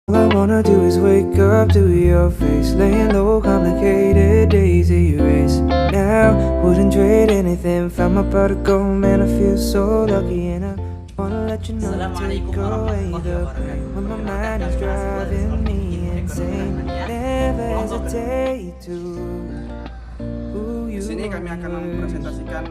All I wanna do is wake up to your face, laying low, complicated days erase. Now, wouldn't trade anything, found my pot of gold, man, I feel so lucky. And I wanna let you know to take Assalamualaikum away warahmatullahi the pain wabarakatuh. when my mind Perkenalkan, is nama saya driving Sebastian me Ilmu insane. Ekonomi Hanian. Never Kelompok hesitate to who Di you sini kami akan are. mempresentasikan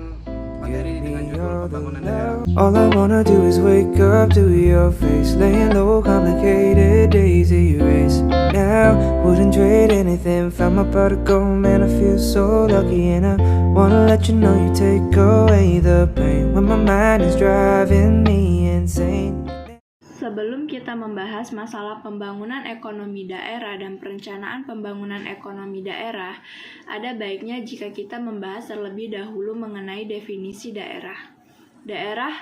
materi Give dengan me judul all the pembangunan daerah. love. All I wanna do is wake up to your face, laying low, complicated days erase. Now, wouldn't trade anything, found my pot of gold, man, I feel so lucky. And I wanna let you know you take away the pain when my mind is driving me insane. Sebelum kita membahas masalah pembangunan ekonomi daerah dan perencanaan pembangunan ekonomi daerah, ada baiknya jika kita membahas terlebih dahulu mengenai definisi daerah. Daerah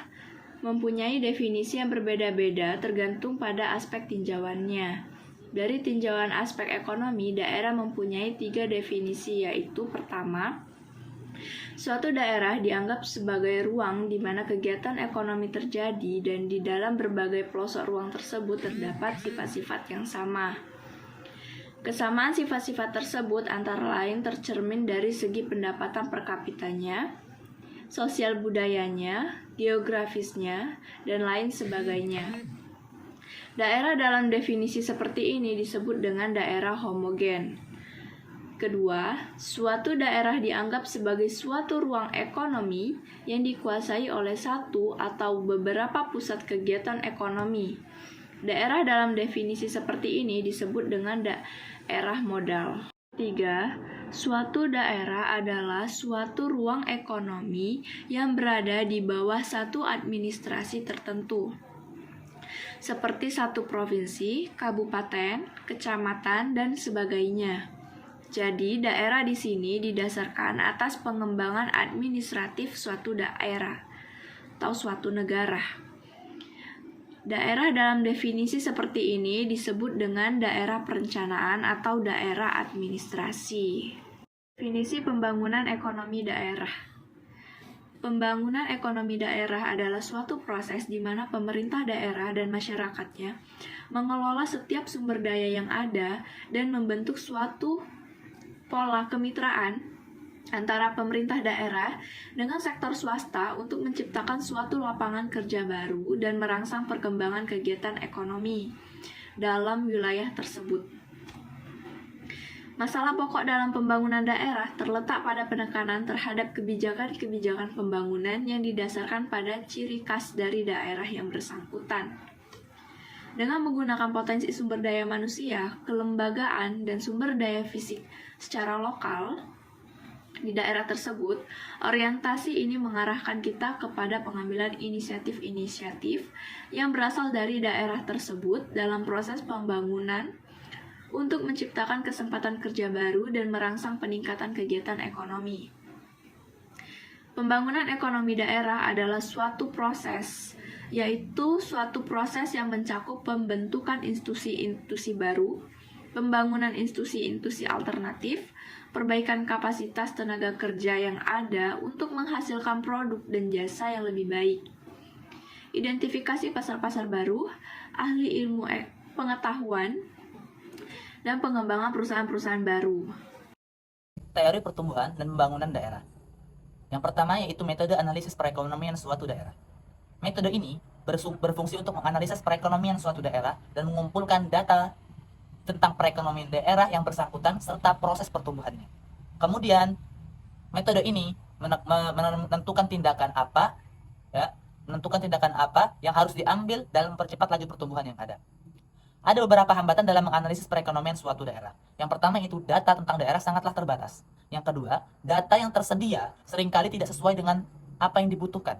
mempunyai definisi yang berbeda-beda tergantung pada aspek tinjauannya. Dari tinjauan aspek ekonomi, daerah mempunyai 3 definisi, yaitu pertama, suatu daerah dianggap sebagai ruang di mana kegiatan ekonomi terjadi dan di dalam berbagai pelosok ruang tersebut terdapat sifat-sifat yang sama. Kesamaan sifat-sifat tersebut antara lain tercermin dari segi pendapatan per kapitanya, sosial budayanya, geografisnya, dan lain sebagainya. Daerah dalam definisi seperti ini disebut dengan daerah homogen. Kedua, suatu daerah dianggap sebagai suatu ruang ekonomi yang dikuasai oleh satu atau beberapa pusat kegiatan ekonomi. Daerah dalam definisi seperti ini disebut dengan daerah modal. Tiga, suatu daerah adalah suatu ruang ekonomi yang berada di bawah satu administrasi tertentu, seperti satu provinsi, kabupaten, kecamatan, dan sebagainya. Jadi, daerah di sini didasarkan atas pengembangan administratif suatu daerah atau suatu negara. Daerah dalam definisi seperti ini disebut dengan daerah perencanaan atau daerah administrasi. Definisi pembangunan ekonomi daerah. Pembangunan ekonomi daerah adalah suatu proses di mana pemerintah daerah dan masyarakatnya mengelola setiap sumber daya yang ada dan membentuk suatu pola kemitraan antara pemerintah daerah dengan sektor swasta untuk menciptakan suatu lapangan kerja baru dan merangsang perkembangan kegiatan ekonomi dalam wilayah tersebut. Masalah pokok dalam pembangunan daerah terletak pada penekanan terhadap kebijakan-kebijakan pembangunan yang didasarkan pada ciri khas dari daerah yang bersangkutan. Dengan menggunakan potensi sumber daya manusia, kelembagaan, dan sumber daya fisik secara lokal di daerah tersebut, orientasi ini mengarahkan kita kepada pengambilan inisiatif-inisiatif yang berasal dari daerah tersebut dalam proses pembangunan untuk menciptakan kesempatan kerja baru dan merangsang peningkatan kegiatan ekonomi. Pembangunan ekonomi daerah adalah suatu proses, yaitu suatu proses yang mencakup pembentukan institusi-institusi baru, pembangunan institusi-institusi alternatif, perbaikan kapasitas tenaga kerja yang ada untuk menghasilkan produk dan jasa yang lebih baik, identifikasi pasar-pasar baru, ahli ilmu pengetahuan, dan pengembangan perusahaan-perusahaan baru. Teori pertumbuhan dan pembangunan daerah. Yang pertama yaitu metode analisis perekonomian suatu daerah. Metode ini berfungsi untuk menganalisis perekonomian suatu daerah dan mengumpulkan data tentang perekonomian daerah yang bersangkutan serta proses pertumbuhannya. Kemudian, metode ini menentukan tindakan apa yang harus diambil dalam mempercepat laju pertumbuhan yang ada. Ada beberapa hambatan dalam menganalisis perekonomian suatu daerah. Yang pertama yaitu data tentang daerah sangatlah terbatas. Yang kedua, data yang tersedia seringkali tidak sesuai dengan apa yang dibutuhkan.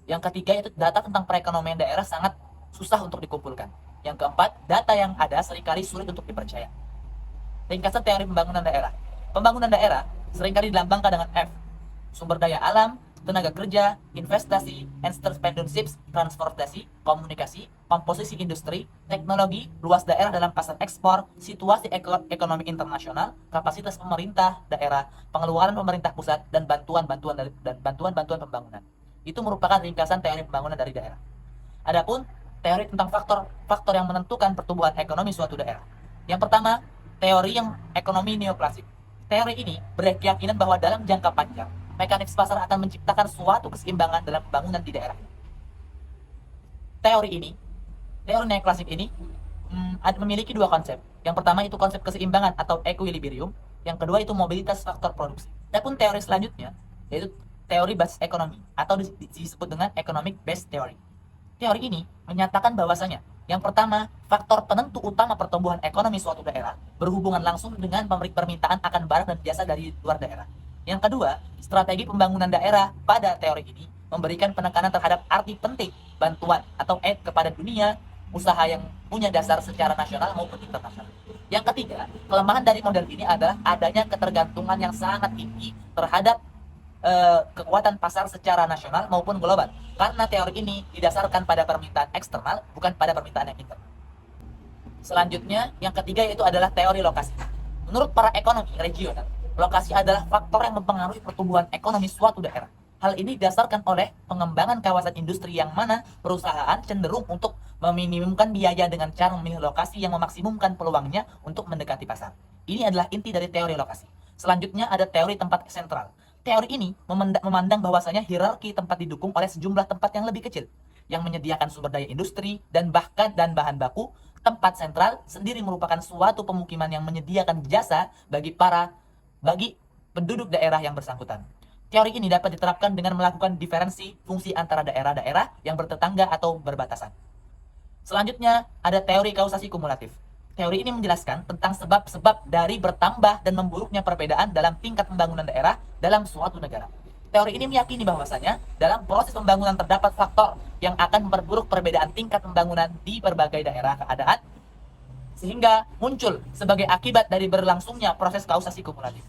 Yang ketiga yaitu data tentang perekonomian daerah sangat susah untuk dikumpulkan. Yang keempat, data yang ada seringkali sulit untuk dipercaya. Ringkasan teori pembangunan daerah. Pembangunan daerah seringkali dilambangkan dengan F. Sumber daya alam, tenaga kerja, investasi, entrepreneurships, transportasi, komunikasi, komposisi industri, teknologi, luas daerah dalam pasar ekspor, situasi ekonomi internasional, kapasitas pemerintah daerah, pengeluaran pemerintah pusat, dan bantuan-bantuan pembangunan. Itu merupakan ringkasan teori pembangunan dari daerah. Adapun teori tentang faktor yang menentukan pertumbuhan ekonomi suatu daerah. Yang pertama, teori yang ekonomi neoklasik. Teori ini berkeyakinan bahwa dalam jangka panjang, mekanisme pasar akan menciptakan suatu keseimbangan dalam pembangunan di daerah. Teori neoklasik ini memiliki dua konsep. Yang pertama itu konsep keseimbangan atau equilibrium. Yang kedua itu mobilitas faktor produksi. Adapun teori selanjutnya yaitu teori basis ekonomi atau disebut dengan economic based theory. Teori ini menyatakan bahwasanya yang pertama, faktor penentu utama pertumbuhan ekonomi suatu daerah berhubungan langsung dengan permintaan akan barang dan jasa dari luar daerah. Yang kedua, strategi pembangunan daerah pada teori ini memberikan penekanan terhadap arti penting bantuan atau aid kepada dunia usaha yang punya dasar secara nasional maupun internasional. Yang ketiga, kelemahan dari model ini adalah adanya ketergantungan yang sangat tinggi terhadap kekuatan pasar secara nasional maupun global. Karena teori ini didasarkan pada permintaan eksternal, bukan pada permintaan yang internal. Selanjutnya, yang ketiga yaitu adalah teori lokasi. Menurut para ekonomi regional, lokasi adalah faktor yang mempengaruhi pertumbuhan ekonomi suatu daerah. Hal ini didasarkan oleh pengembangan kawasan industri yang mana perusahaan cenderung untuk meminimumkan biaya dengan cara memilih lokasi yang memaksimumkan peluangnya untuk mendekati pasar. Ini adalah inti dari teori lokasi. Selanjutnya ada teori tempat sentral. Teori ini memandang bahwasanya hierarki tempat didukung oleh sejumlah tempat yang lebih kecil, yang menyediakan sumber daya industri dan bahkan bahan baku. Tempat sentral sendiri merupakan suatu pemukiman yang menyediakan jasa bagi penduduk daerah yang bersangkutan. Teori ini dapat diterapkan dengan melakukan diferensi fungsi antara daerah-daerah yang bertetangga atau berbatasan. Selanjutnya, ada teori kausasi kumulatif. Teori ini menjelaskan tentang sebab-sebab dari bertambah dan memburuknya perbedaan dalam tingkat pembangunan daerah dalam suatu negara. Teori ini meyakini bahwasanya dalam proses pembangunan terdapat faktor yang akan memperburuk perbedaan tingkat pembangunan di berbagai daerah keadaan, sehingga muncul sebagai akibat dari berlangsungnya proses kausasi kumulatif.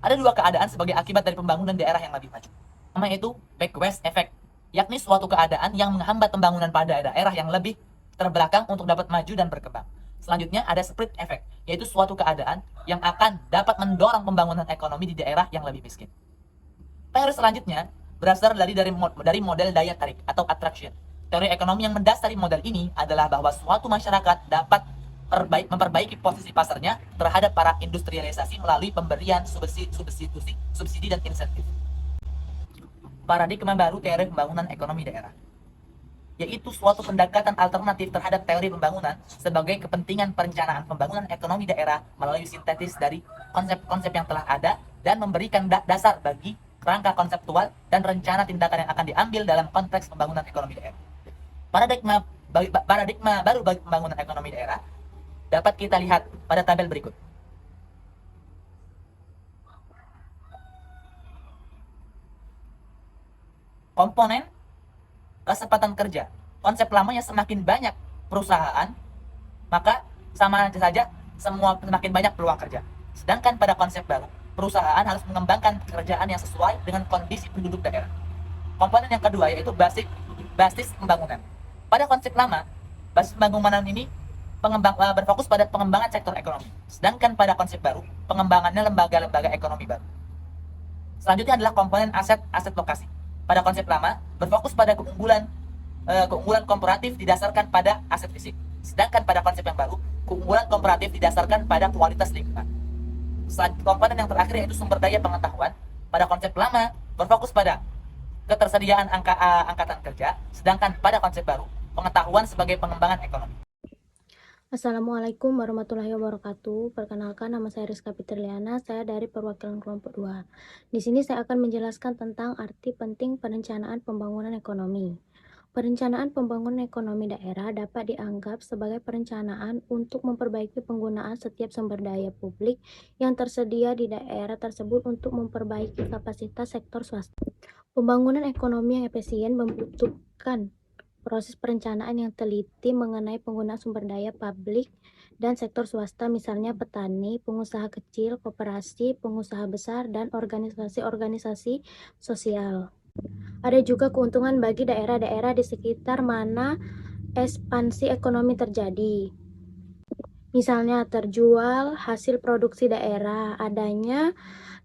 Ada dua keadaan sebagai akibat dari pembangunan daerah yang lebih maju. Pertama yaitu backwest effect, yakni suatu keadaan yang menghambat pembangunan pada daerah yang lebih terbelakang untuk dapat maju dan berkembang. Selanjutnya ada split effect, yaitu suatu keadaan yang akan dapat mendorong pembangunan ekonomi di daerah yang lebih miskin. Teori selanjutnya berasal dari model daya tarik atau attraction. Teori ekonomi yang mendasari model ini adalah bahwa suatu masyarakat dapat memperbaiki posisi pasarnya terhadap para industrialisasi melalui pemberian subsidi dan insentif. Paradigma baru teori pembangunan ekonomi daerah, yaitu suatu pendekatan alternatif terhadap teori pembangunan sebagai kepentingan perencanaan pembangunan ekonomi daerah melalui sintetis dari konsep-konsep yang telah ada dan memberikan dasar bagi kerangka konseptual dan rencana tindakan yang akan diambil dalam konteks pembangunan ekonomi daerah. Paradigma baru bagi pembangunan ekonomi daerah dapat kita lihat pada tabel berikut. Komponen kesempatan kerja. Konsep lamanya semakin banyak perusahaan, maka sama saja semakin banyak peluang kerja. Sedangkan pada konsep baru, perusahaan harus mengembangkan pekerjaan yang sesuai dengan kondisi penduduk daerah. Komponen yang kedua yaitu basis pembangunan. Pada konsep lama, basis pembangunan ini berfokus pada pengembangan sektor ekonomi. Sedangkan pada konsep baru, pengembangannya lembaga-lembaga ekonomi baru. Selanjutnya adalah komponen aset lokasi. Pada konsep lama, berfokus pada keunggulan komparatif didasarkan pada aset fisik. Sedangkan pada konsep yang baru, keunggulan komparatif didasarkan pada kualitas lingkungan. Komponen yang terakhir yaitu sumber daya pengetahuan. Pada konsep lama, berfokus pada ketersediaan angkatan kerja. Sedangkan pada konsep baru, pengetahuan sebagai pengembangan ekonomi. Assalamualaikum warahmatullahi wabarakatuh. Perkenalkan, nama saya Rizka Fitriana, saya dari perwakilan kelompok 2. Di sini saya akan menjelaskan tentang arti penting perencanaan pembangunan ekonomi. Perencanaan pembangunan ekonomi daerah dapat dianggap sebagai perencanaan untuk memperbaiki penggunaan setiap sumber daya publik yang tersedia di daerah tersebut untuk memperbaiki kapasitas sektor swasta. Pembangunan ekonomi yang efisien membutuhkan proses perencanaan yang teliti mengenai penggunaan sumber daya publik dan sektor swasta, misalnya petani, pengusaha kecil, koperasi, pengusaha besar, dan organisasi-organisasi sosial. Ada juga keuntungan bagi daerah-daerah di sekitar mana ekspansi ekonomi terjadi. Misalnya terjual hasil produksi daerah, adanya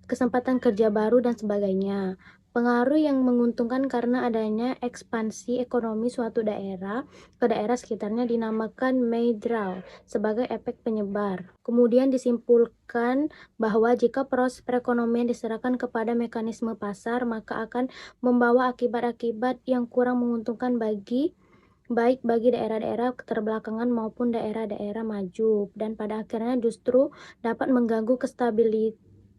kesempatan kerja baru, dan sebagainya. Pengaruh yang menguntungkan karena adanya ekspansi ekonomi suatu daerah ke daerah sekitarnya dinamakan Maydrel sebagai efek penyebar. Kemudian disimpulkan bahwa jika proses perekonomian diserahkan kepada mekanisme pasar, maka akan membawa akibat-akibat yang kurang menguntungkan baik bagi daerah-daerah keterbelakangan maupun daerah-daerah maju, dan pada akhirnya justru dapat mengganggu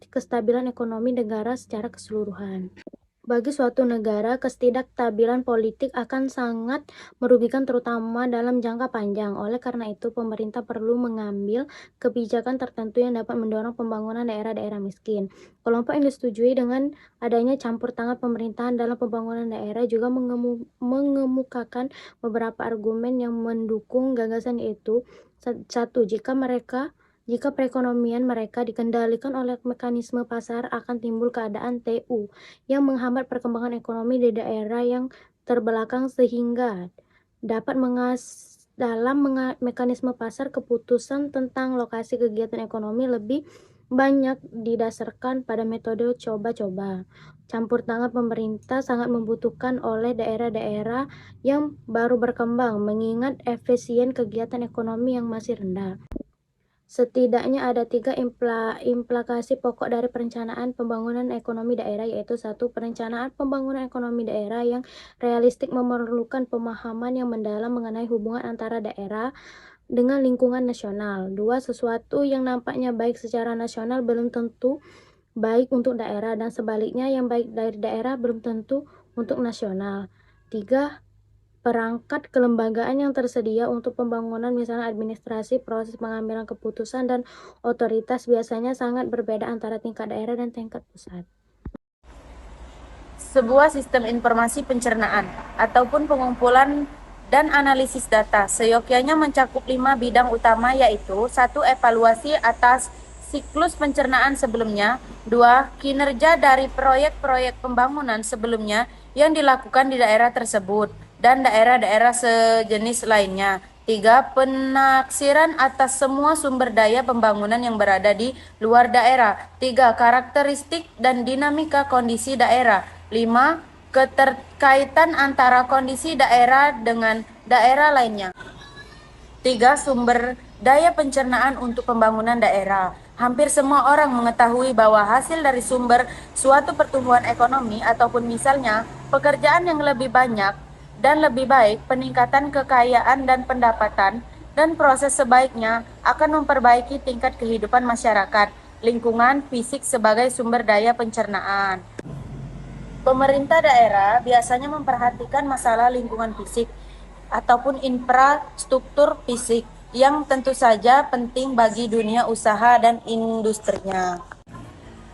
kestabilan ekonomi negara secara keseluruhan. Bagi suatu negara, ketidakstabilan politik akan sangat merugikan terutama dalam jangka panjang. Oleh karena itu, pemerintah perlu mengambil kebijakan tertentu yang dapat mendorong pembangunan daerah-daerah miskin. Kelompok yang disetujui dengan adanya campur tangan pemerintahan dalam pembangunan daerah juga mengemukakan beberapa argumen yang mendukung gagasan, yaitu: satu, jika perekonomian mereka dikendalikan oleh mekanisme pasar, akan timbul keadaan TU yang menghambat perkembangan ekonomi di daerah yang terbelakang sehingga dapat dalam mekanisme pasar, keputusan tentang lokasi kegiatan ekonomi lebih banyak didasarkan pada metode coba-coba. Campur tangan pemerintah sangat membutuhkan oleh daerah-daerah yang baru berkembang, mengingat efisien kegiatan ekonomi yang masih rendah. Setidaknya ada 3 implikasi pokok dari perencanaan pembangunan ekonomi daerah, yaitu: 1. Perencanaan pembangunan ekonomi daerah yang realistik memerlukan pemahaman yang mendalam mengenai hubungan antara daerah dengan lingkungan nasional. 2. Sesuatu yang nampaknya baik secara nasional belum tentu baik untuk daerah, dan sebaliknya yang baik dari daerah belum tentu untuk nasional. 3. Perangkat kelembagaan yang tersedia untuk pembangunan, misalnya administrasi, proses pengambilan keputusan, dan otoritas, biasanya sangat berbeda antara tingkat daerah dan tingkat pusat. Sebuah sistem informasi pencernaan ataupun pengumpulan dan analisis data seyogyanya mencakup 5 bidang utama, yaitu: 1. Evaluasi atas siklus pencernaan sebelumnya. 2. Kinerja dari proyek-proyek pembangunan sebelumnya yang dilakukan di daerah tersebut dan daerah-daerah sejenis lainnya. 3. Penaksiran atas semua sumber daya pembangunan yang berada di luar daerah. 3. Karakteristik dan dinamika kondisi daerah. 5. Keterkaitan antara kondisi daerah dengan daerah lainnya. 3. Sumber daya pencernaan untuk pembangunan daerah. Hampir semua orang mengetahui bahwa hasil dari sumber suatu pertumbuhan ekonomi, ataupun misalnya pekerjaan yang lebih banyak dan lebih baik, peningkatan kekayaan dan pendapatan, dan proses sebaiknya akan memperbaiki tingkat kehidupan masyarakat, lingkungan fisik sebagai sumber daya pencernaan. Pemerintah daerah biasanya memperhatikan masalah lingkungan fisik ataupun infrastruktur fisik yang tentu saja penting bagi dunia usaha dan industrinya.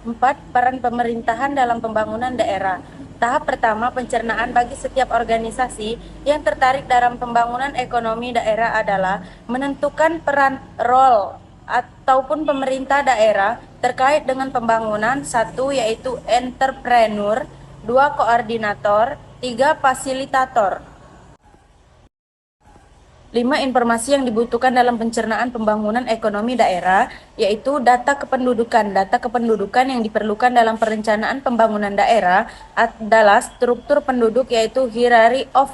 4. Peran pemerintahan dalam pembangunan daerah. Tahap pertama pencernaan bagi setiap organisasi yang tertarik dalam pembangunan ekonomi daerah adalah menentukan peran role ataupun pemerintah daerah terkait dengan pembangunan. 1. Yaitu entrepreneur. 2. Koordinator. 3. Fasilitator. 5. Informasi yang dibutuhkan dalam pencernaan pembangunan ekonomi daerah, yaitu data kependudukan. Data kependudukan yang diperlukan dalam perencanaan pembangunan daerah adalah struktur penduduk, yaitu hierarchy of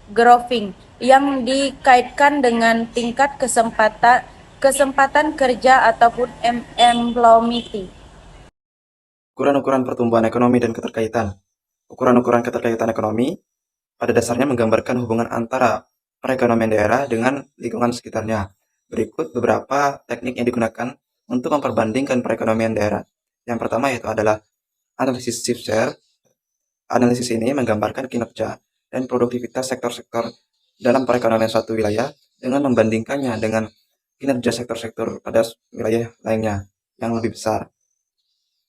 growing, yang dikaitkan dengan tingkat kesempatan kerja ataupun employment. Ukuran-ukuran pertumbuhan ekonomi dan keterkaitan. Ukuran-ukuran keterkaitan ekonomi pada dasarnya menggambarkan hubungan antara perekonomian daerah dengan lingkungan sekitarnya. Berikut beberapa teknik yang digunakan untuk memperbandingkan perekonomian daerah. Yang pertama yaitu adalah analisis shift share. Analisis ini menggambarkan kinerja dan produktivitas sektor-sektor dalam perekonomian suatu wilayah dengan membandingkannya dengan kinerja sektor-sektor pada wilayah lainnya yang lebih besar.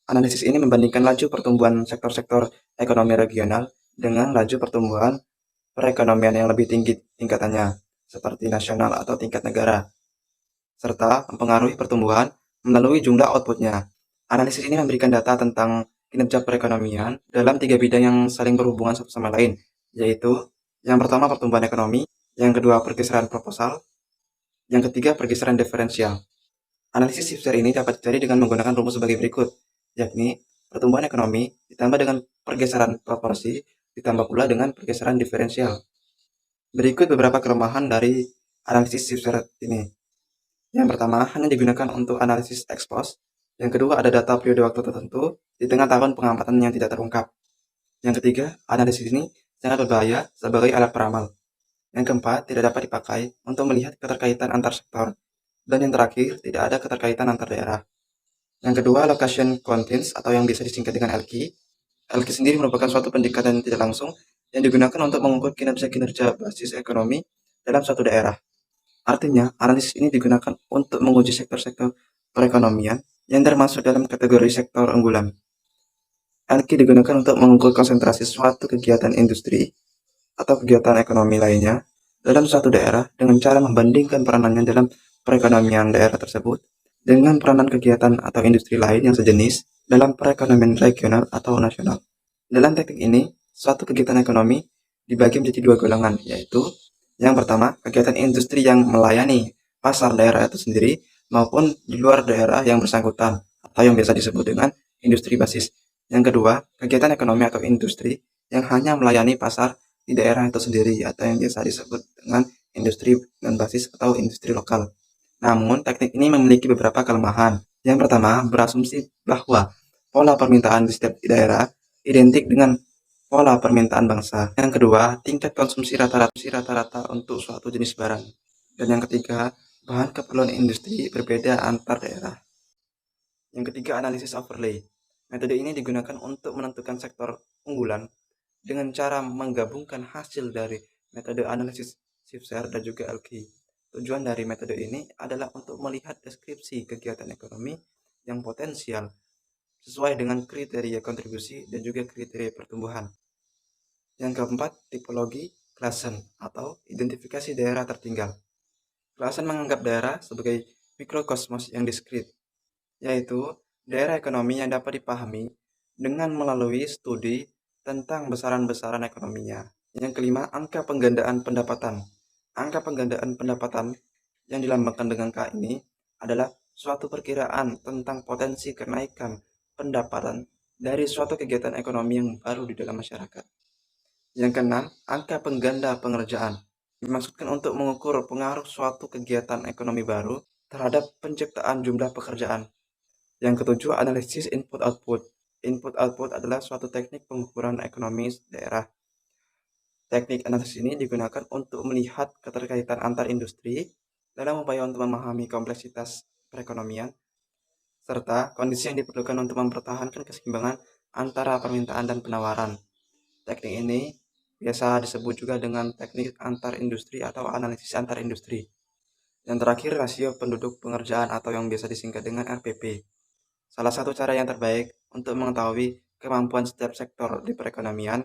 Analisis ini membandingkan laju pertumbuhan sektor-sektor ekonomi regional dengan laju pertumbuhan perekonomian yang lebih tinggi tingkatannya, seperti nasional atau tingkat negara, serta mempengaruhi pertumbuhan melalui jumlah outputnya. Analisis ini memberikan data tentang kinerja perekonomian dalam 3 bidang yang saling berhubungan satu sama lain, yaitu: yang pertama pertumbuhan ekonomi, yang kedua pergeseran proposal, yang ketiga pergeseran diferensial. Analisis shift share ini dapat dicari dengan menggunakan rumus sebagai berikut, yakni pertumbuhan ekonomi ditambah dengan pergeseran proporsi ditambah pula dengan pergeseran diferensial. Berikut beberapa kelemahan dari analisis Shipshare ini. Yang pertama, hanya digunakan untuk analisis ex post. Yang kedua, ada data periode waktu tertentu di tengah tahun pengamatan yang tidak terungkap. Yang ketiga, analisis ini sangat berbahaya sebagai alat peramal. Yang keempat, tidak dapat dipakai untuk melihat keterkaitan antar sektor. Dan yang terakhir, tidak ada keterkaitan antar daerah. Yang kedua, location constraints atau yang bisa disingkat dengan LQ. LQ sendiri merupakan suatu pendekatan tidak langsung yang digunakan untuk mengukur kinerja-kinerja basis ekonomi dalam suatu daerah. Artinya, analisis ini digunakan untuk menguji sektor-sektor perekonomian yang termasuk dalam kategori sektor unggulan. LQ digunakan untuk mengukur konsentrasi suatu kegiatan industri atau kegiatan ekonomi lainnya dalam suatu daerah dengan cara membandingkan peranannya dalam perekonomian daerah tersebut dengan peranan kegiatan atau industri lain yang sejenis dalam perekonomian regional atau nasional. Dalam teknik ini, suatu kegiatan ekonomi dibagi menjadi dua golongan, yaitu yang pertama, kegiatan industri yang melayani pasar daerah itu sendiri maupun di luar daerah yang bersangkutan atau yang biasa disebut dengan industri basis. Yang kedua, kegiatan ekonomi atau industri yang hanya melayani pasar di daerah itu sendiri atau yang biasa disebut dengan industri dengan basis atau industri lokal. Namun, teknik ini memiliki beberapa kelemahan. Yang pertama, berasumsi bahwa pola permintaan di setiap daerah identik dengan pola permintaan bangsa. Yang kedua, tingkat konsumsi rata-rata untuk suatu jenis barang. Dan yang ketiga, bahan keperluan industri berbeda antar daerah. Yang ketiga, analisis overlay. Metode ini digunakan untuk menentukan sektor unggulan dengan cara menggabungkan hasil dari metode analisis Shipshare dan juga LQ. Tujuan dari metode ini adalah untuk melihat deskripsi kegiatan ekonomi yang potensial sesuai dengan kriteria kontribusi dan juga kriteria pertumbuhan. Yang keempat, tipologi Claassen atau identifikasi daerah tertinggal. Claassen menganggap daerah sebagai mikrokosmos yang diskrit, yaitu daerah ekonomi yang dapat dipahami dengan melalui studi tentang besaran-besaran ekonominya. Yang kelima, angka penggandaan pendapatan. Angka penggandaan pendapatan yang dilambangkan dengan K ini adalah suatu perkiraan tentang potensi kenaikan pendapatan dari suatu kegiatan ekonomi yang baru di dalam masyarakat. Yang keenam, angka pengganda pengerjaan. Dimaksudkan untuk mengukur pengaruh suatu kegiatan ekonomi baru terhadap penciptaan jumlah pekerjaan. Yang ketujuh, analisis input-output. Input-output adalah suatu teknik pengukuran ekonomi daerah. Teknik analisis ini digunakan untuk melihat keterkaitan antar industri dalam upaya untuk memahami kompleksitas perekonomian, serta kondisi yang diperlukan untuk mempertahankan keseimbangan antara permintaan dan penawaran. Teknik ini biasa disebut juga dengan teknik antar industri atau analisis antar industri. Yang terakhir, rasio penduduk pengerjaan atau yang biasa disingkat dengan RPP. Salah satu cara yang terbaik untuk mengetahui kemampuan setiap sektor di perekonomian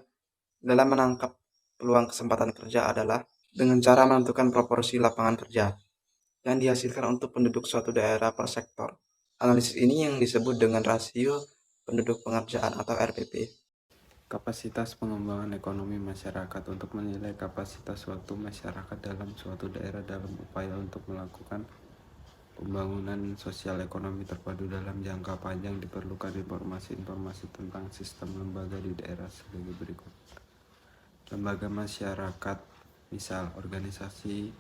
dalam menangkap peluang kesempatan kerja adalah dengan cara menentukan proporsi lapangan kerja yang dihasilkan untuk penduduk suatu daerah per sektor. Analisis ini yang disebut dengan rasio penduduk pengerjaan atau RPP. Kapasitas pengembangan ekonomi masyarakat untuk menilai kapasitas suatu masyarakat dalam suatu daerah dalam upaya untuk melakukan pembangunan sosial ekonomi terpadu dalam jangka panjang diperlukan informasi-informasi tentang sistem lembaga di daerah sebagai berikut. Lembaga masyarakat, misal organisasi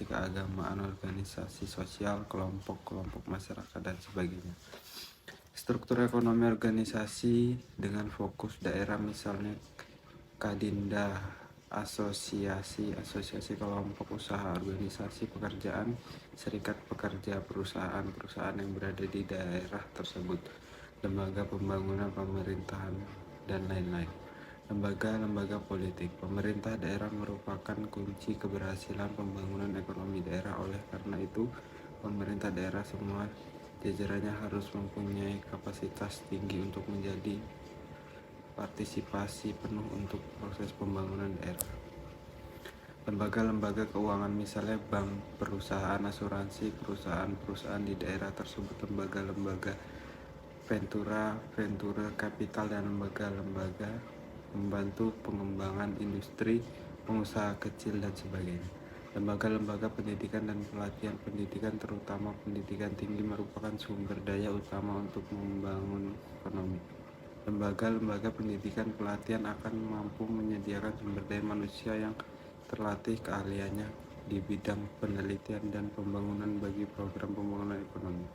keagamaan, organisasi sosial, kelompok masyarakat, dan sebagainya. Struktur ekonomi organisasi dengan fokus daerah, misalnya Kadinda, asosiasi kelompok usaha, organisasi pekerjaan, serikat pekerja, perusahaan yang berada di daerah tersebut, lembaga pembangunan pemerintahan, dan lain-lain. Lembaga politik. Pemerintah daerah merupakan kunci keberhasilan pembangunan ekonomi daerah. Oleh karena itu, pemerintah daerah semua jajarannya harus mempunyai kapasitas tinggi untuk menjadi partisipasi penuh untuk proses pembangunan daerah. Lembaga keuangan, misalnya bank, perusahaan asuransi, perusahaan di daerah tersebut, lembaga ventura kapital, dan lembaga membantu pengembangan industri, pengusaha kecil, dan sebagainya. Lembaga pendidikan dan pelatihan. Pendidikan, terutama pendidikan tinggi, merupakan sumber daya utama untuk membangun ekonomi. Lembaga-lembaga pendidikan pelatihan akan mampu menyediakan sumber daya manusia yang terlatih keahliannya di bidang penelitian dan pembangunan bagi program pembangunan ekonomi.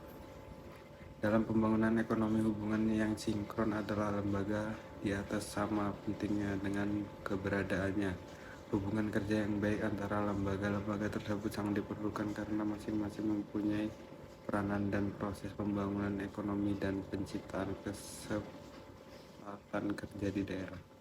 Dalam pembangunan ekonomi, hubungan yang sinkron adalah lembaga di atas sama pentingnya dengan keberadaannya. Hubungan kerja yang baik antara lembaga-lembaga tersebut sangat diperlukan karena masing-masing mempunyai peranan dan proses pembangunan ekonomi dan penciptaan kesempatan kerja di daerah.